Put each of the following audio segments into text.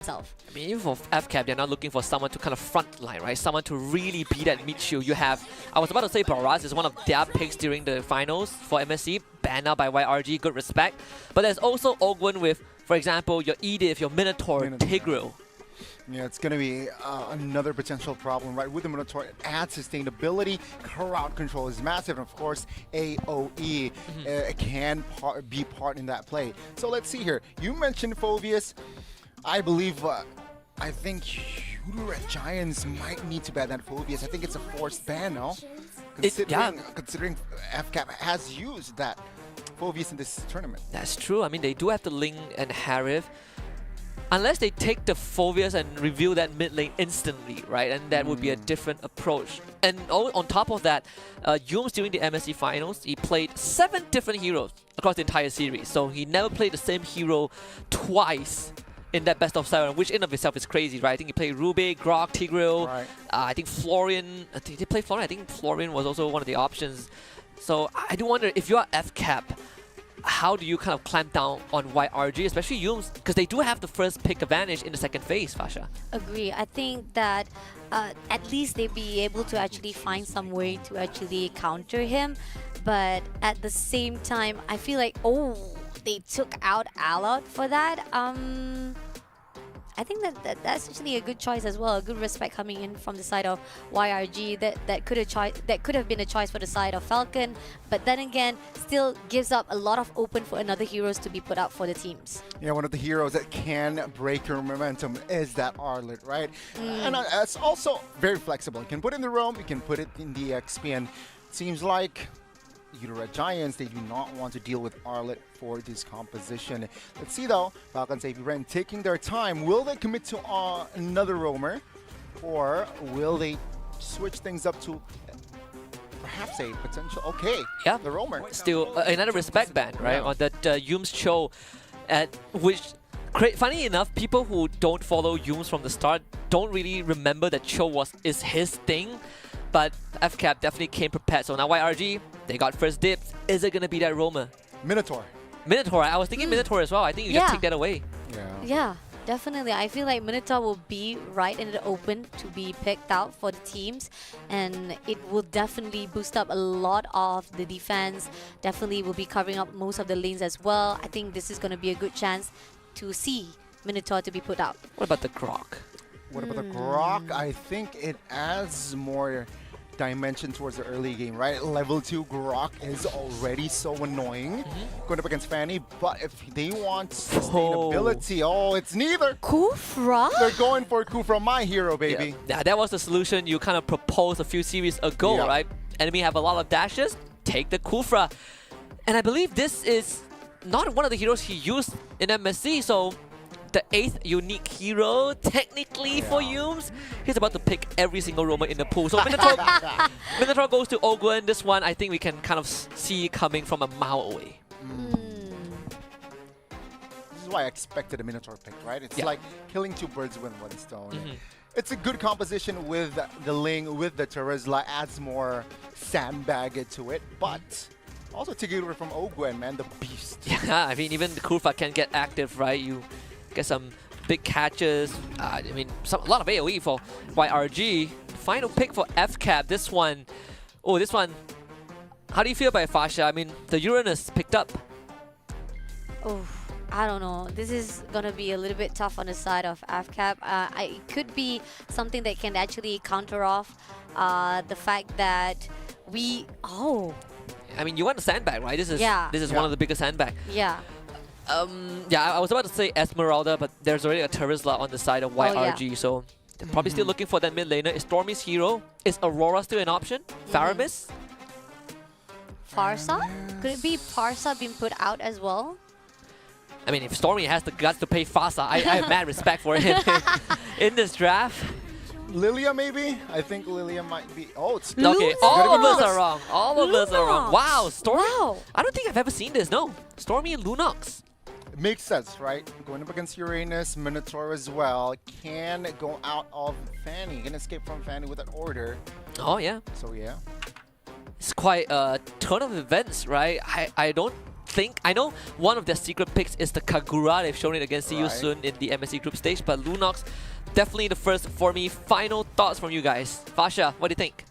itself. I mean, even for FCAP, they're not looking for someone to kind of front line, right? Someone to really be that mid shield. You have, I was about to say Baraz is one of their picks during the finals for MSC, banned out by YRG, good respect. But there's also Ogwen with, for example, your Edith, your Minotaur, Tigreal. Yeah, it's going to be another potential problem, right? With the Minotaur, it adds sustainability, crowd control is massive, and of course, AoE can be part in that play. So let's see here. You mentioned Phoveus. I believe, I think Red Giants might need to ban that Phoveus. I think it's a forced ban, no? Considering FCAP has used that Phoveus in this tournament. That's true. I mean, they do have the Ling and Harith. Unless they take the Phoveus and reveal that mid lane instantly, right? And that would be a different approach. And on top of that, Yums during the MSC finals, he played 7 different heroes across the entire series. So he never played the same hero twice in that best of 7, which in of itself is crazy, right? I think he played Rubik, Grok, Tigreal. Right. I think Florian. I think they played Florian. I think Florian was also one of the options. So I do wonder if you are FCAP, how do you kind of clamp down on YRG, especially Yums, because they do have the first pick advantage in the second phase, Fasha. Agree. I think that at least they'd be able to actually find some way to actually counter him. But at the same time, I feel like, they took out Alot for that. I think that's actually a good choice as well. A good respect coming in from the side of YRG. That could have been a choice for the side of Falcon, but then again, still gives up a lot of open for another heroes to be put out for the teams. Yeah, one of the heroes that can break your momentum is that Arlet, right? And it's also very flexible. You can put it in the roam, you can put it in the XP, and it seems like Red Giants, they do not want to deal with Arlet for this composition. Let's see though, Falcons AP Ren taking their time. Will they commit to another roamer, or will they switch things up to perhaps a potential, the roamer? Still another respect ban, right? On that Yums Cho, which, funny enough, people who don't follow Yums from the start don't really remember that Cho is his thing. But FCAP definitely came prepared. So now YRG, they got first dibs. Is it going to be that roamer? Minotaur. Minotaur. I was thinking Minotaur as well. I think you just take that away. Yeah, definitely. I feel like Minotaur will be right in the open to be picked out for the teams. And it will definitely boost up a lot of the defense. Definitely will be covering up most of the lanes as well. I think this is going to be a good chance to see Minotaur to be put out. What about the Grok? What about the Grok? I think it adds more dimension towards the early game, right? Level 2 Grok is already so annoying going up against Fanny, but if they want sustainability, it's neither. Kufra? They're going for Kufra, my hero, baby. Yeah, that was the solution you kind of proposed a few series ago, right? Enemy have a lot of dashes, take the Kufra. And I believe this is not one of the heroes he used in MSC, so the 8th unique hero, technically, for Yums. He's about to pick every single roamer in the pool. So Minotaur goes to Ogwen. This one, I think we can kind of see coming from a mile away. This is why I expected a Minotaur pick, right? It's like killing 2 birds with 1 stone. It's a good composition with the Ling, with the Terizla, adds more sandbag to it, but also Tigreal from Ogwen, man, the beast. Yeah, I mean, even the Kufa can get active, right? You get some big catches. I mean, a lot of AoE for YRG. Final pick for FCAP. This one, how do you feel about it, Fasha? I mean, the Uranus picked up. I don't know. This is going to be a little bit tough on the side of FCAP. It could be something that can actually counter off the fact that I mean, you want a sandbag, right? This is one of the biggest sandbag. I was about to say Esmeralda, but there's already a Terizla on the side of YRG, so they're probably still looking for that mid laner. Is Stormy's hero? Is Aurora still an option? Faramis? Farsa? Could it be Farsa being put out as well? I mean, if Stormy has the guts to pay Farsa, I have mad respect for him in this draft. Lilia, maybe? I think Lilia might be. It's okay. All of us are wrong. All of us are wrong. Wow, Stormy. Wow. I don't think I've ever seen this. No, Stormy and Lunox. It makes sense, right? Going up against Uranus, Minotaur as well. Can go out of Fanny. Can escape from Fanny with an order. Oh yeah. So yeah. It's quite a turn of events, right? I don't think. I know one of their secret picks is the Kagura. They've shown it against See You Right. Soon in the MSC group stage, but Lunox, definitely the first for me. Final thoughts from you guys. Fasha, what do you think?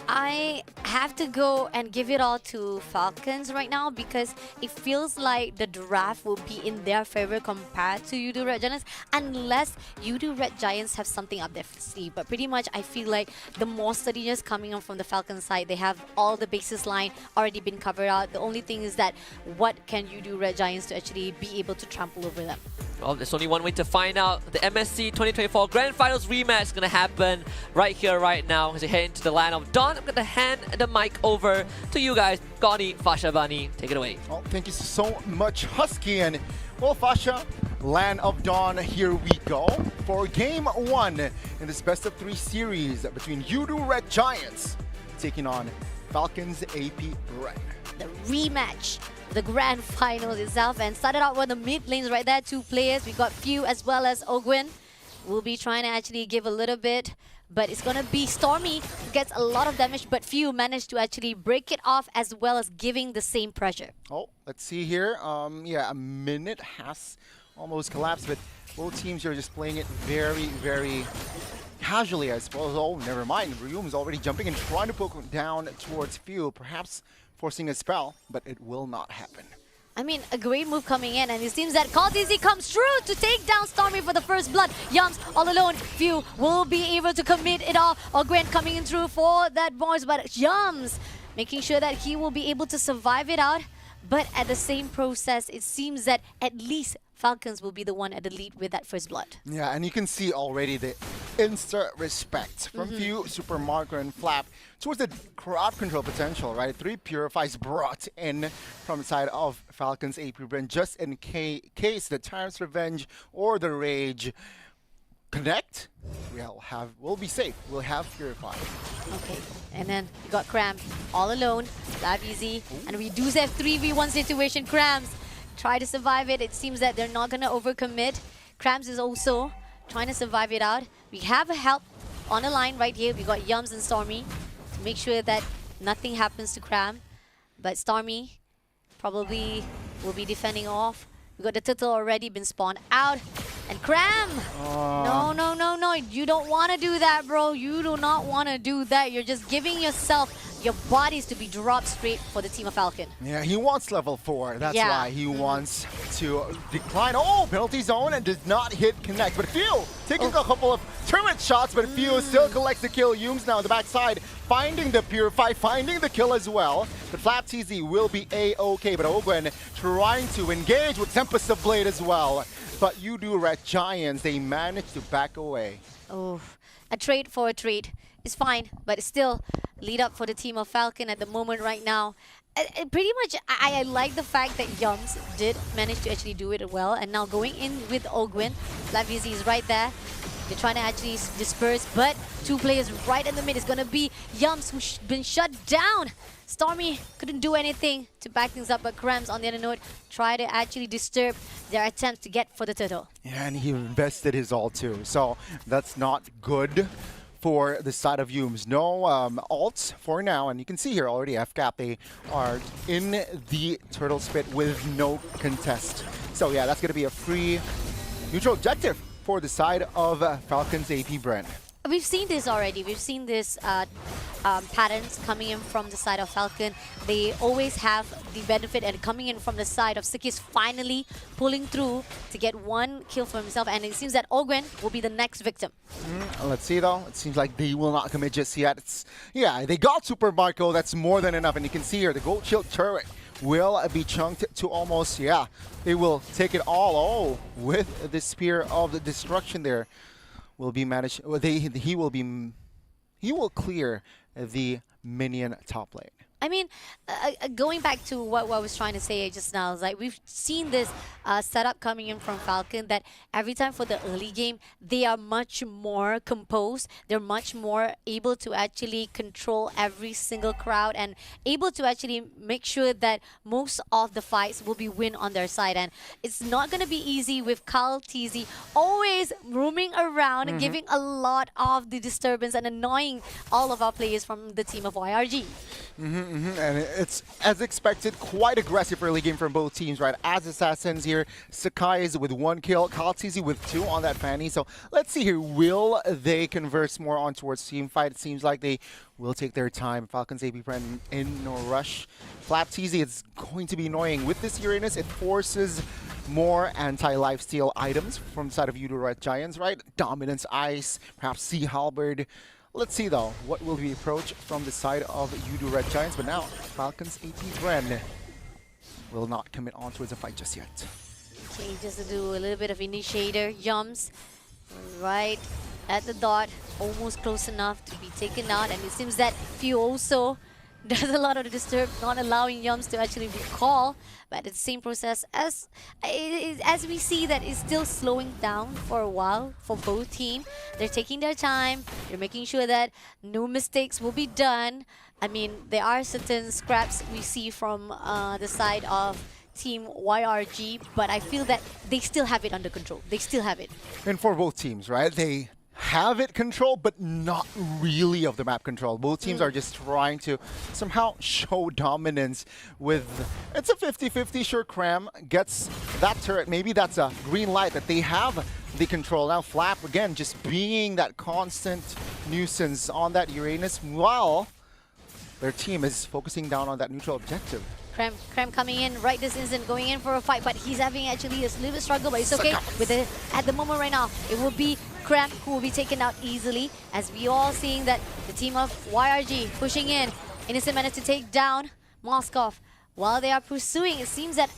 I have to go and give it all to Falcons right now because it feels like the draft will be in their favor compared to Udo Red Giants unless Udo Red Giants have something up their sleeve. But pretty much I feel like the more steadiness coming on from the Falcons side, they have all the bases line already been covered out. The only thing is that what can Udo Red Giants to actually be able to trample over them? Well, there's only one way to find out. The MSC 2024 Grand Finals rematch is going to happen right here, right now. As we head into the land of Dawn, I'm going to hand the mic over to you guys. Gani, Fasha, Bani, take it away. Well, thank you so much, Husky. And, well, Fasha, Land of Dawn, here we go for Game 1 in this best-of-3 series between Udo Red Giants taking on Falcons AP Red. The rematch, the grand finals itself, and started out with the mid lanes right there. Two players. We got Few as well as Ogwin. We'll be trying to actually give a little bit, but it's gonna be Stormy who gets a lot of damage, but Few managed to actually break it off as well as giving the same pressure. Oh, let's see here. Yeah, a minute has almost collapsed, but both teams are just playing it very, very casually, I suppose. Oh, never mind. Ryum is already jumping and trying to poke down towards Few, perhaps forcing a spell, but it will not happen. I mean, a great move coming in, and it seems that Kaltizi comes through to take down Stormy for the first blood. Yums all alone. Few will be able to commit it all. Ogwen coming in through for that boys, but Yums making sure that he will be able to survive it out. But at the same process, it seems that at least Falcons will be the one at the lead with that first blood. Yeah, and you can see already the instant respect from Few, Super Marco, and Flap towards the crowd control potential, right? 3 Purifies brought in from the side of Falcons AP Brand just in case the Tyrant's Revenge or the Rage connect. We'll be safe. We'll have Purify. Okay, and then you got Cram all alone. That easy. And we do have 3v1 situation. Crams try to survive it. It seems that they're not going to overcommit. Crams is also trying to survive it out. We have a help on the line right here. We got Yums and Stormy to make sure that nothing happens to Cram. But Stormy probably will be defending off. We got the turtle already been spawned out. And Cram! No, no, no, no. You don't want to do that, bro. You do not want to do that. You're just giving yourself your bodies to be dropped straight for the team of Falcon. Yeah, he wants level 4. That's Yeah. why he wants to decline. Oh, penalty zone and does not hit connect. But Few taking a couple of turret shots, but Few still collects the kill. Yums now on the backside, finding the Purify, finding the kill as well. But Flap TZ will be A-OK. But Ogwen trying to engage with Tempest of Blade as well. But Udo Red Giants, they managed to back away. Oh, a trade for a trade. It's fine, but it's still lead up for the team of Falcon at the moment right now. Pretty much, I like the fact that Yums did manage to actually do it well. And now going in with Ogwin, Lavizi is right there. They're trying to actually disperse, but two players right in the mid is going to be Yums, who's been shut down. Stormy couldn't do anything to back things up, but Krams on the other note try to actually disturb their attempt to get for the turtle. Yeah, and he invested his all too. So that's not good for the side of Yums. No ults for now, and you can see here already FCAP, they are in the turtle spit with no contest. So yeah, that's going to be a free neutral objective for the side of Falcons AP Brand. We've seen this already. We've seen this patterns coming in from the side of Falcon. They always have the benefit and coming in from the side of Sikis finally pulling through to get one kill for himself. And it seems that Ogwen will be the next victim. Let's see though. It seems like they will not commit just yet. Yeah, they got Super Marco. That's more than enough. And you can see here the Gold Shield turret will be chunked to almost, yeah, they will take it all. Oh, with the Spear of the Destruction there. Will be managed. Well, he will clear the minion top lane. I mean, going back to what I was trying to say just now, is like we've seen this setup coming in from Falcon that every time for the early game, they are much more composed. They're much more able to actually control every single crowd and able to actually make sure that most of the fights will be win on their side. And it's not going to be easy with Carl TZ always roaming around and giving a lot of the disturbance and annoying all of our players from the team of YRG. And it's, as expected, quite aggressive early game from both teams, right? As Assassins here, Sakai is with 1 kill, Kaltizi with 2 on that Fanny. So let's see here, will they converse more on towards team fight? It seems like they will take their time. Falcons AP Brand in no rush. Flapteasy, it's going to be annoying. With this Uranus, it forces more anti-lifesteal items from the side of Yudo Red Giants, right? Dominance Ice, perhaps Sea Halberd. Let's see though, what will be the approach from the side of Yudo Red Giants, but now Falcons 18th Ren will not commit on towards a fight just yet. Okay, just to do a little bit of initiator jumps right at the dot, almost close enough to be taken out, and it seems that Few also does a lot of the disturb, not allowing Yums to actually recall, but it's the same process as we see that it's still slowing down for a while for both teams. They're taking their time, they're making sure that no mistakes will be done. I mean, there are certain scraps we see from the side of Team YRG, but I feel that they still have it under control. They still have it. And for both teams, right? They have it controlled, but not really of the map control. Both teams are just trying to somehow show dominance with... It's a 50-50, sure, Cram gets that turret. Maybe that's a green light that they have the control. Now Flap, again, just being that constant nuisance on that Uranus while their team is focusing down on that neutral objective. Krem coming in right this instant, going in for a fight, but he's having actually a little bit struggle, but it's okay. With it at the moment right now, it will be Krem who will be taken out easily, as we all seeing that the team of YRG pushing in. Innocent managed to take down Moskov. While they are pursuing, it seems that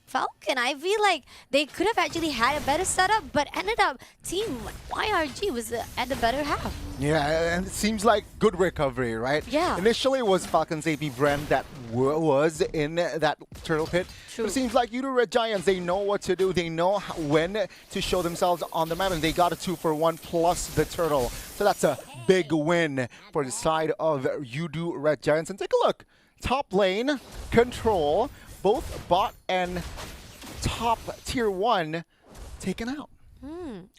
Falcon, I feel like they could have actually had a better setup, but ended up Team YRG was at the better half. Yeah, and it seems like good recovery, right? Yeah. Initially, it was Falcons AP Brand that was in that turtle pit. True. But it seems like Yudo Red Giants, they know what to do. They know when to show themselves on the map, and they got a 2-for-1 plus the turtle. So that's a big win for the side of Yudo Red Giants. And take a look. Top lane, control, both bot and top tier 1 taken out.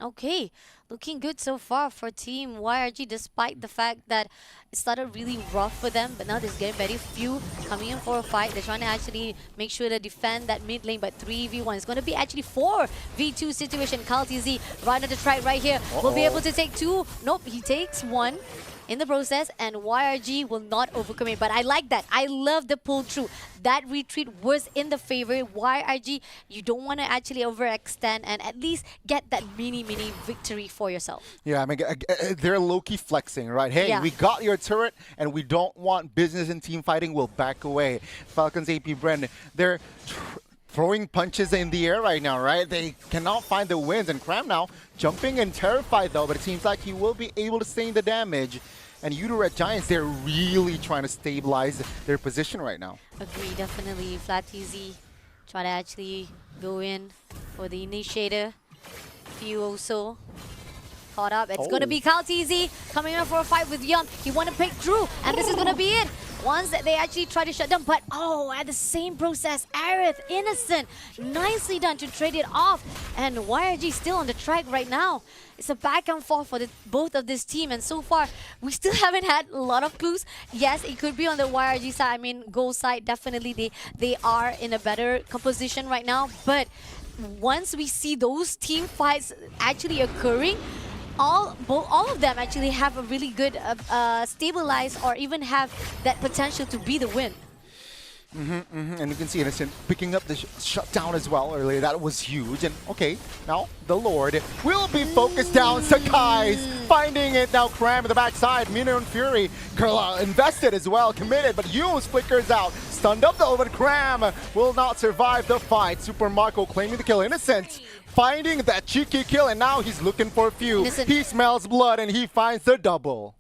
Okay, looking good so far for Team YRG, despite the fact that it started really rough for them, but now there's getting very few coming in for a fight. They're trying to actually make sure to defend that mid lane, but 3v1. It's going to be actually 4v2 situation. Kaltizi right at the track right here. Will be able to take 2. Nope, he takes 1 in the process, and YRG will not overcome it. But I like that. I love the pull through. That retreat was in the favor. YRG, you don't want to actually overextend and at least get that mini victory for yourself. Yeah, I mean, they're low-key flexing, right? Hey, we got your turret and we don't want business and team fighting. We'll back away. Falcons AP Brand, they're throwing punches in the air right now, right? They cannot find the wins, and Cram now jumping and terrified though, but it seems like he will be able to sustain the damage. And Yudo Red Giants, they're really trying to stabilize their position right now. Agree, definitely. Flat Easy try to actually go in for the initiator. Few also caught up. It's going to be Kaltizi coming in for a fight with Yum. He want to pick through, and this is going to be it. Once they actually try to shut down, but at the same process, Aerith, Innocent, nicely done to trade it off. And YRG still on the track right now. It's a back and forth for both of this team, and so far, we still haven't had a lot of clues. Yes, it could be on the YRG side. I mean, gold side, definitely they are in a better composition right now. But once we see those team fights actually occurring, all of them actually have a really good stabilize, or even have that potential to be the win. And you can see Innocent picking up the shutdown as well earlier. That was huge. And okay, now the Lord will be focused down. Sakai's finding it now. Cram at the backside. Mino and Fury. Kurla invested as well, committed, but Yums flickers out. Stunned up though, but Cram will not survive the fight. Super Marco claiming the kill. Innocent finding that cheeky kill, and now he's looking for a few. Innocent. He smells blood and he finds the double.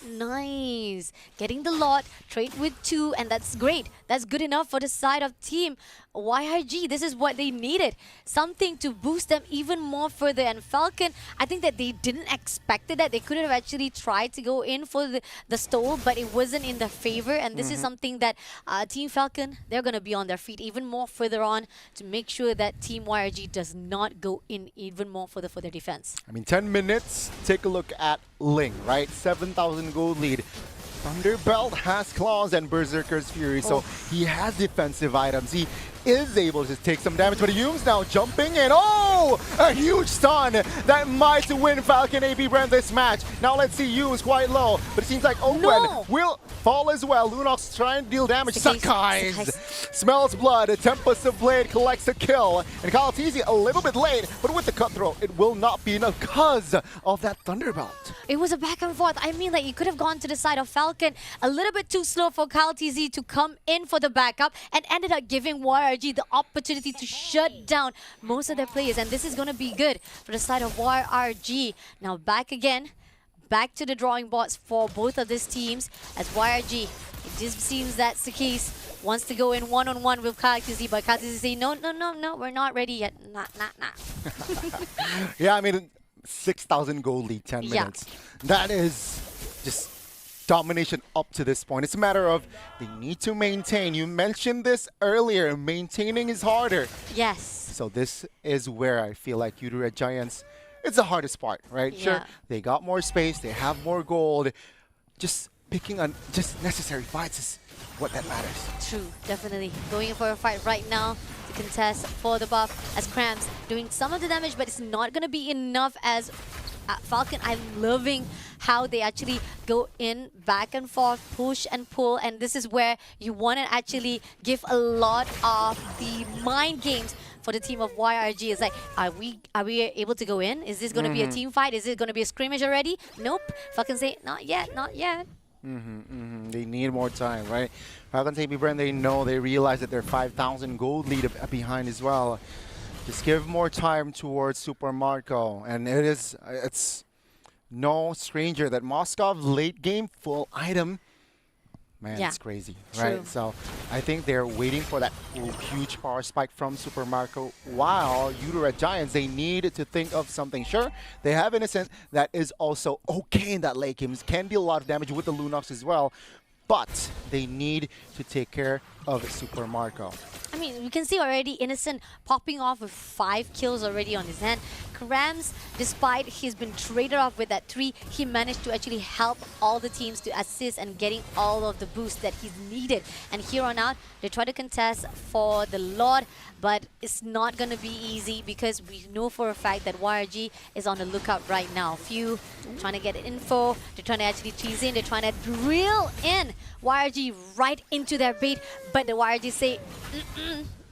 Nice. Getting the lot, trade with 2, and that's great. That's good enough for the side of Team YRG. This is what they needed. Something to boost them even more further. And Falcon, I think that they didn't expect it, that they could have actually tried to go in for the stole, but it wasn't in their favor. And this is something that Team Falcon, they're going to be on their feet even more further on to make sure that Team YRG does not go in even more further for their defense. I mean, 10 minutes. Take a look at Ling, right? 7,000 gold lead. Thunderbelt has claws and Berserker's Fury, so he has defensive items. He is able to take some damage, but Yoong's now jumping in. Oh, a huge stun that might win Falcon AP Brand this match. Now let's see, Yoong's quite low, but it seems like Owen will fall as well. Lunox trying to deal damage. Sakai smells blood. A Tempest of Blade collects a kill, and Kalatizi a little bit late, but with the cutthroat, it will not be enough because of that Thunderbelt. It was a back and forth. I mean, like, you could have gone to the side of Falcon. A little bit too slow for KalTZ to come in for the backup and ended up giving YRG the opportunity to shut down most of their players. And this is going to be good for the side of YRG. Now back again. Back to the drawing boards for both of these teams as YRG. It just seems that's the case. Wants to go in one-on-one with KalTZ, but KalTZ say, no, we're not ready yet. Nah. Yeah, I mean, 6,000 gold lead, 10 minutes. That is just domination up to this point. It's a matter of they need to maintain. You mentioned this earlier. Maintaining is harder. Yes. So this is where I feel like Red Giants, it's the hardest part, right? Yeah. Sure, they got more space. They have more gold. Just picking on just necessary fights is what that matters. True, definitely. Going in for a fight right now to contest for the buff as Krams doing some of the damage, but it's not going to be enough as Falcon. I'm loving how they actually go in back and forth, push and pull, and this is where you want to actually give a lot of the mind games for the team of YRG. It's like, are we able to go in? Is this going to be a team fight? Is it going to be a scrimmage already? Nope. Falcon say, not yet. They need more time, right? Falcons AP Brand, they realize that they're 5,000 gold lead behind as well. Just give more time towards Super Marco, and it's no stranger that Moskov late game full item. Man, it's crazy, right? True. So I think they're waiting for that huge power spike from Super Marco. While Red Giants, they need to think of something. Sure, they have Innocent that is also okay in that late game. Can deal a lot of damage with the Lunox as well, but they need to take care of Super Marco. I mean, we can see already Innocent popping off with 5 kills already on his hand. Krams, despite he's been traded off with that 3, he managed to actually help all the teams to assist and getting all of the boosts that he's needed. And here on out, they try to contest for the Lord, but it's not going to be easy because we know for a fact that YRG is on the lookout right now. Few trying to get info, they're trying to actually tease in, they're trying to drill in YRG right into their bait, but the YRG say,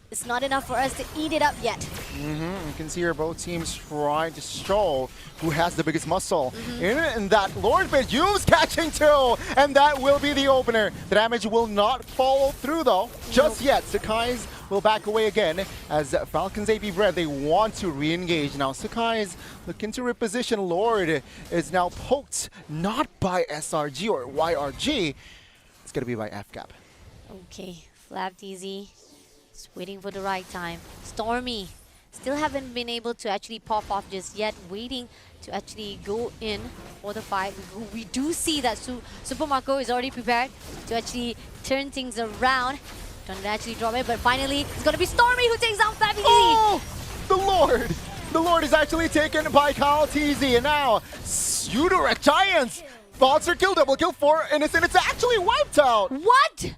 it's not enough for us to eat it up yet. You can see here both teams trying to show who has the biggest muscle. And that Lord Bit Yu's catching too, and that will be the opener. The damage will not follow through though, just yet. Sakai's will back away again as Falcons AP Bread, they want to re-engage. Now Sakai's looking to reposition. Lord is now poked, not by SRG or YRG. It's going to be by FCAP. Okay, Flapped Easy. Just waiting for the right time. Stormy still haven't been able to actually pop off just yet. Waiting to actually go in for the fight. We do see that Super Marco is already prepared to actually turn things around. Trying to actually drop it, but finally it's going to be Stormy who takes out Flapped Easy. Oh, the Lord! The Lord is actually taken by KalTZ, and now Red Giants. Monster kill, double kill for Innocent. It's actually wiped out. What?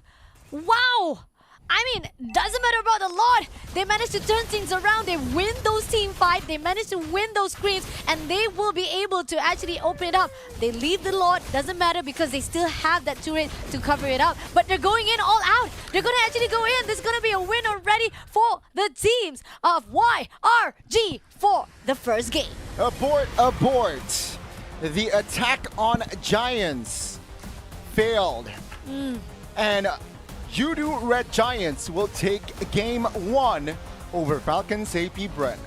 Wow! I mean, doesn't matter about the Lord. They managed to turn things around. They win those team fights. They managed to win those screens, and they will be able to actually open it up. They leave the Lord. Doesn't matter because they still have that turret to cover it up. But they're going in all out. They're going to actually go in. This is going to be a win already for the teams of YRG for the first game. Abort, abort. The attack on Giants failed. And Red Giants will take game 1 over Falcons AP Brent.